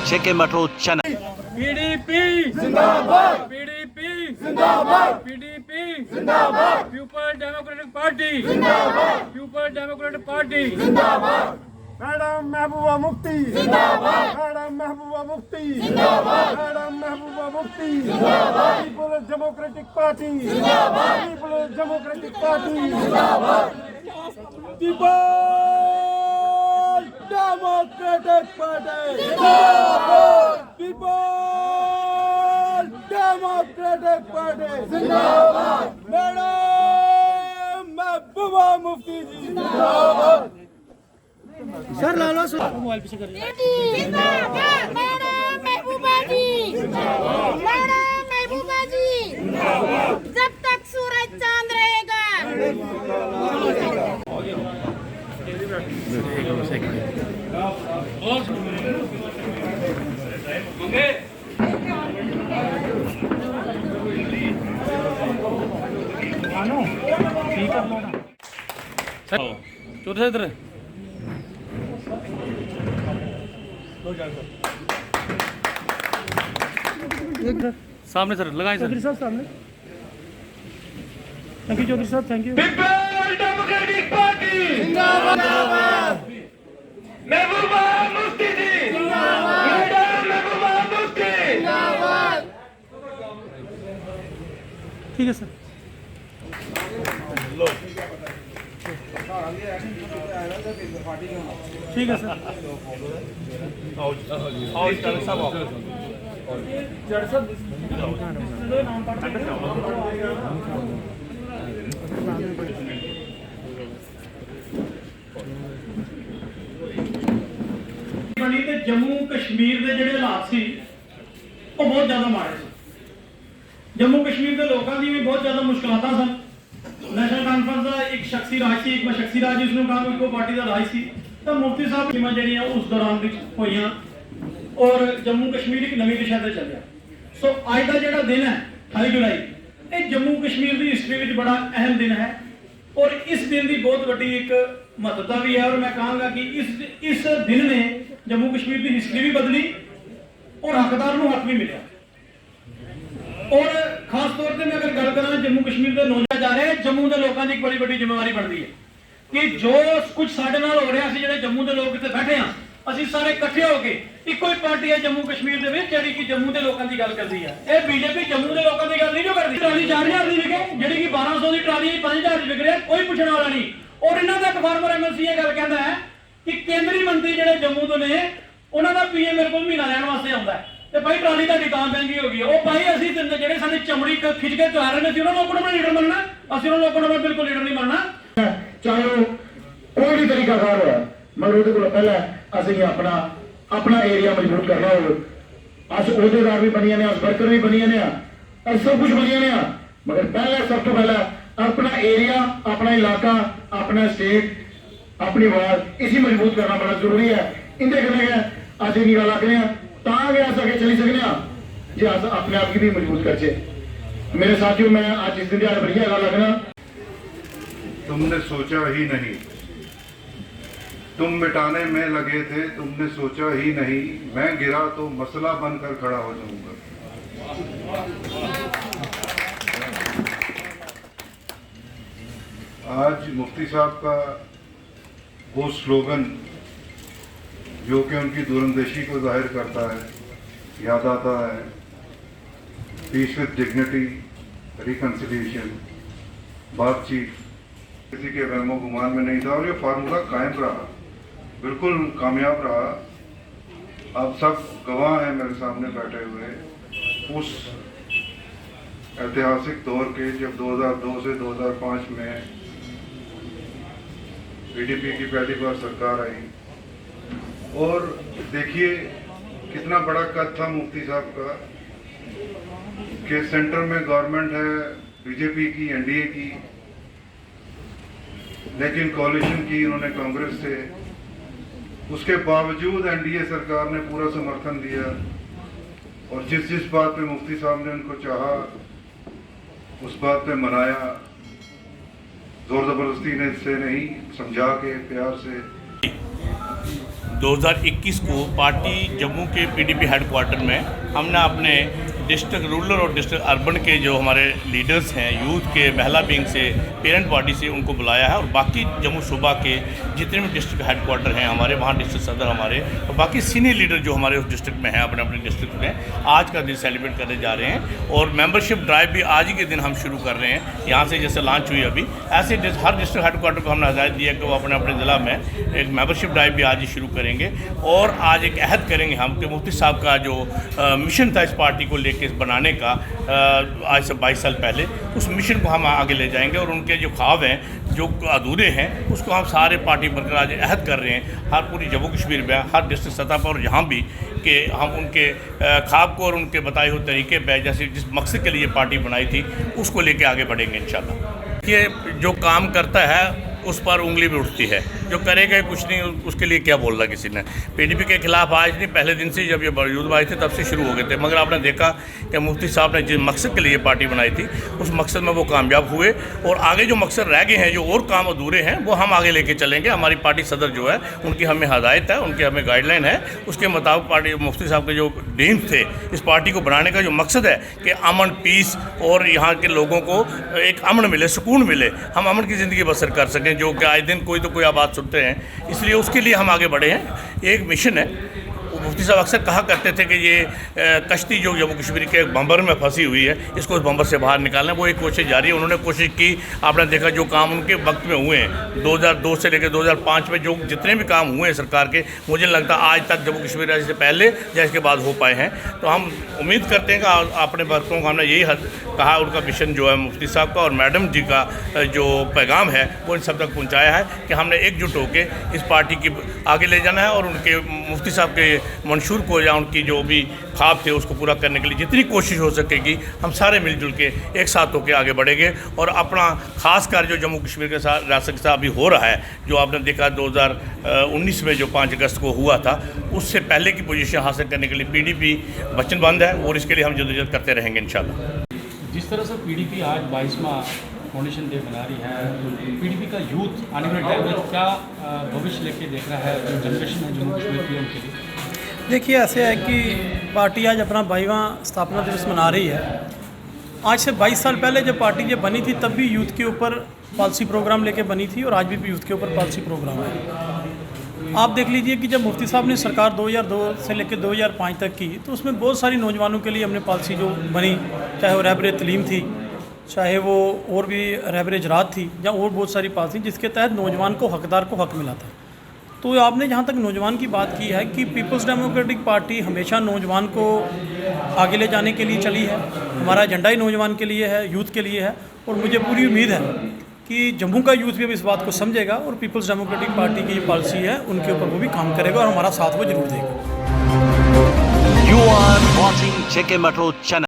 Cheque Mato Channel. PDP Zindabad, PDP Zindabad, PDP Zindabad, People Democratic Party Zindabad, People Democratic Party Zindabad. Madam Mehbooba Mufti Zindabad, Madam Mehbooba Mufti Zindabad, Madam Mehbooba Mufti Zindabad, People's Democratic Party Zindabad, People's Democratic Party Zindabad, People's Democratic Party Zindabad, People's Democratic Party Zindabad, Madam Mehbooba Mufti Zindabad. Sir लालो sir mobile पीछे करिए जिंदाबाद madam महबूबा जी जिंदाबाद madam महबूबा जी जिंदाबाद जब तक सूरज चांद रहेगा चौधरी साहब इधर सामने सर लगाएं सर। चौधरी साहब सामने। थैंक यू चौधरी साहब, thank you. People democratic party जिंदाबाद, महबूबा मुफ्ती जी जिंदाबाद, मैडम महबूबा मुफ्ती जिंदाबाद। ठीक है सर। ठीक है सर। बनी ते जम्मू कश्मीर के जिहड़े हालात सी वो बहुत ज़्यादा माड़े सी। जम्मू कश्मीर के लोगों की भी बहुत ज़्यादा मुश्किलात सन। नेशनल कॉन्फ्रेंस का एक शख्सी राज सी, एक शख्सी राज जिसनों कहा इको पार्टी का राज सी। तो मुफ्ती साहब टीमां जिहड़ियां उस दौरान होईयां और जम्मू कश्मीर एक नवी दिशा ते चलिया। सो अज का जिहड़ा दिन है 28 जुलाई, ये जम्मू कश्मीर की हिस्ट्री में बड़ा अहम दिन है और इस दिन की बहुत बड़ी एक महत्वता भी है। और मैं कहूँगा कि इस दिन ने जम्मू कश्मीर की हिस्ट्री भी बदली और हकदार को हक भी मिला। और खास तौर पर मैं अगर गल करा जम्मू कश्मीर के नौजवान जा रहे हैं, जम्मू के लोगों की एक बड़ी बड़ी जिम्मेवारी बनती है कि जो कुछ साडे नाल हो रहा है, जो जम्मू के लोग इतने बैठे हैं, ਅਸੀਂ ਸਾਰੇ ਇਕੱਠੇ ਹੋ ਕੇ ਇੱਕੋ ਹੀ ਪਾਰਟੀ ਹੈ ਜੰਮੂ ਕਸ਼ਮੀਰ ਦੇ ਵਿੱਚ ਜਿਹੜੀ ਕਿ ਜੰਮੂ ਦੇ ਲੋਕਾਂ ਦੀ ਗੱਲ ਕਰਦੀ ਹੈ। ਇਹ ਬੀਜੇਪੀ ਜੰਮੂ ਦੇ ਲੋਕਾਂ ਦੀ ਗੱਲ ਨਹੀਂ ਜੋ ਕਰਦੀ। ਟਰਾਲੀ 4000 ਦੀ ਵਿਕੇ, ਜਿਹੜੀ ਕਿ 1200 ਦੀ ਟਰਾਲੀ 5000 ਦੀ ਵਿਕ ਰਹੀ ਹੈ, ਕੋਈ ਪੁੱਛਣ ਵਾਲਾ ਨਹੀਂ। ਔਰ ਇਹਨਾਂ ਦਾ ਇੱਕ ਫਾਰਮਰ ਐਮਐਲਸੀ ਇਹ ਗੱਲ ਕਹਿੰਦਾ ਹੈ ਕਿ ਕੇਂਦਰੀ ਮੰਤਰੀ ਜਿਹੜੇ ਜੰਮੂ ਤੋਂ ਨੇ ਉਹਨਾਂ ਦਾ ਪੀਏ ਮੇਰੇ ਕੋਲ ਮਹੀਨਾ ਲੈਣ ਵਾਸਤੇ ਆਉਂਦਾ ਹੈ ਤੇ ਭਾਈ ਟਰਾਲੀ ਤੁਹਾਡੀ ਤਾਂ ਮਹਿੰਗੀ ਹੋ ਗਈ। ਉਹ ਭਾਈ ਅਸੀਂ ਜਿਹੜੇ ਸਾਡੇ ਚਮੜੀ ਖਿੱਚ ਕੇ ਚਲਾ ਰਹੇ ਨੇ, ਅਸੀਂ ਉਹਨਾਂ ਲੋਕਾਂ ਨੂੰ ਲੀਡਰ ਮੰਨਣਾ, ਅਸੀਂ ਉਹਨਾਂ ਲੋਕਾਂ ਨੂੰ ਬਿਲਕੁਲ ਲੀਡਰ ਨਹੀਂ ਮੰਨਣਾ। चाहे कोई भी तरीका कार हो मगर वो पहले असं अपना एरिया मजबूत करना हो। अस अहदेदार भी बनिए ने, वर्कर भी बनिए ने, सब कुछ बनिए ने, मगर पहले सब तो पहले अपना एरिया, अपना इलाका, अपना स्टेट, अपनी वार्ड इसी मजबूत करना बड़ा जरूरी है। इंदे कन्नै अस इन्नी गल आखने तां गै अस अगे चली सकने जे अस अपने आप की भी मजबूत करचे। मेरे साथियों, मैं आज इस दिन दिहाड़े बढ़िया गल आखना, तुमने सोचा ही नहीं, तुम मिटाने में लगे थे, तुमने सोचा ही नहीं, मैं गिरा तो मसला बनकर खड़ा हो जाऊंगा। आज मुफ्ती साहब का वो स्लोगन जो कि उनकी दूरंदेशी को जाहिर करता है, याद आता है, पीस विद डिग्निटी, रिकन्सिलिएशन, बातचीत किसी के वहमो गुमान में नहीं था और ये फार्मूला कायम रहा, बिल्कुल कामयाब रहा। अब सब गवाह हैं मेरे सामने बैठे हुए उस ऐतिहासिक दौर के जब 2002 से 2005 में पीडीपी की पहली बार सरकार आई। और देखिए कितना बड़ा कद था मुफ्ती साहब का कि सेंटर में गवर्नमेंट है बीजेपी की, एनडीए की, लेकिन कॉलिशन की इन्होंने कांग्रेस से। उसके बावजूद एनडीए सरकार ने पूरा समर्थन दिया और जिस बात पे मुफ्ती साहब ने उनको चाहा उस बात पे मनाया, जोर जबरदस्ती ने से नहीं, समझा के प्यार से। 2021 को पार्टी जम्मू के पीडीपी हेडक्वार्टर में हमने अपने डिस्ट्रिक्ट रूरल और डिस्ट्रिक्ट अर्बन के जो हमारे लीडर्स हैं, यूथ के, महिला विंग से, पेरेंट पार्टी से, उनको बुलाया है और बाकी जम्मू सूबा के जितने भी डिस्ट्रिक्ट हेडक्वार्टर हैं हमारे, वहाँ डिस्ट्रिक्ट सदर हमारे और बाकी सीनियर लीडर जो हमारे उस डिस्ट्रिक्ट में हैं अपने अपने डिस्ट्रिक्ट में आज का दिन सेलिब्रेट करने जा रहे हैं। और मेंबरशिप ड्राइव भी आज ही के दिन हम शुरू कर रहे हैं, यहाँ से जैसे लॉन्च हुई अभी, ऐसे हर डिस्ट्रिक्ट हेडक्वार्टर को हमने हदायत दिया कि वो अपने अपने ज़िला में एक मेंबरशिप ड्राइव भी आज ही शुरू करेंगे। और आज एक अहद करेंगे हम कि मुफ्ती साहब का जो मिशन था इस पार्टी को लेके बनाने का आज से 22 साल पहले, उस मिशन को हम आगे ले जाएंगे और उनके जो ख्वाब हैं जो अधूरे हैं उसको हम सारे पार्टी बनकर आज अहद कर रहे हैं हर पूरी जम्मू कश्मीर में, हर डिस्ट्रिक्ट सतह पर और यहाँ भी, कि हम उनके ख्वाब को और उनके बताए हुए तरीके पर जैसे जिस मकसद के लिए पार्टी बनाई थी उसको लेके आगे बढ़ेंगे इंशाल्लाह। ये जो काम करता है उस पर उंगली भी उठती है, जो करेगा कुछ नहीं उसके लिए क्या बोल रहा किसी ने। पीडीपी के खिलाफ आज नहीं, पहले दिन से जब ये बावजूद आए थे तब से शुरू हो गए थे, मगर आपने देखा कि मुफ्ती साहब ने जिस मकसद के लिए पार्टी बनाई थी उस मकसद में वो कामयाब हुए और आगे जो मकसद रह गए हैं, जो और काम अधूरे हैं, वो हम आगे लेके चलेंगे। हमारी पार्टी सदर जो है उनकी हमें हदायत है, उनकी हमें गाइडलाइन है, उसके मुताबिक पार्टी मुफ्ती साहब के जो ड्रीम्स थे इस पार्टी को बनाने का जो मकसद है कि अमन, पीस और यहाँ के लोगों को एक अमन मिले, सुकून मिले, हम अमन की ज़िंदगी बसर कर सकें, जो कि आए दिन कोई तो कोई आवाज़ सुनते हैं, इसलिए उसके लिए हम आगे बढ़े हैं। एक मिशन है। मुफ्ती साहब अक्सर कहा करते थे कि ये कश्ती जो जम्मू कश्मीर के एक बम्बर में फंसी हुई है, इसको उस बम्बर से बाहर निकालना, वो एक कोशिश जारी है। उन्होंने कोशिश की, आपने देखा जो काम उनके वक्त में हुए हैं 2002 से लेकर 2005 में जो जितने भी काम हुए हैं सरकार के, मुझे नहीं लगता आज तक जम्मू कश्मीर से पहले या इसके बाद हो पाए हैं। तो हम उम्मीद करते हैं कि अपने वर्करों को हमने यही कहा, उनका मिशन जो है मुफ्ती साहब का और मैडम जी का जो पैगाम है वो इन सब तक पहुँचाया है कि हमने एकजुट होकर इस पार्टी की आगे ले जाना है और उनके मुफ्ती साहब के मंशूर को या उनकी जो भी ख्वाब थे उसको पूरा करने के लिए जितनी कोशिश हो सकेगी हम सारे मिलजुल के एक साथ होकर आगे बढ़ेंगे और अपना खास कार्य जो जम्मू कश्मीर के साथ रियासत के साथ अभी हो रहा है, जो आपने देखा 2019 में जो 5 अगस्त को हुआ था, उससे पहले की पोजीशन हासिल करने के लिए पीडीपी वचनबद्ध है और इसके लिए हम जद्दोजहद करते रहेंगे इंशाल्लाह। जिस तरह से पीडीपी आज 22वां फाउंडेशन डे बना रही है, पीडीपी का यूथ आने वाले टाइम में क्या भविष्य लेके देख रहा है, जो जनरेशन है जम्मू कश्मीर की उनके लिए? देखिए, ऐसे है कि पार्टी आज अपना 22वां स्थापना दिवस मना रही है। आज से 22 साल पहले जब पार्टी जब बनी थी तब भी यूथ के ऊपर पॉलिसी प्रोग्राम लेके बनी थी और आज भी यूथ के ऊपर पॉलिसी प्रोग्राम है। आप देख लीजिए कि जब मुफ्ती साहब ने सरकार 2002 से लेकर 2005 तक की तो उसमें बहुत सारी नौजवानों के लिए हमने पॉलिसी जो बनी, चाहे वो रहबर तलीम थी, चाहे वो और भी रहबर इजरात थी, या और बहुत सारी पॉलिसी जिसके तहत नौजवान को हकदार को हक मिला था। तो आपने जहाँ तक नौजवान की बात की है कि पीपल्स डेमोक्रेटिक पार्टी हमेशा नौजवान को आगे ले जाने के लिए चली है। हमारा एजेंडा ही नौजवान के लिए है, यूथ के लिए है और मुझे पूरी उम्मीद है कि जम्मू का यूथ भी अब इस बात को समझेगा और पीपल्स डेमोक्रेटिक पार्टी की जो पॉलिसी है उनके ऊपर वो भी काम करेगा और हमारा साथ वो जरूर देगा। You are watching JK Metro Channel.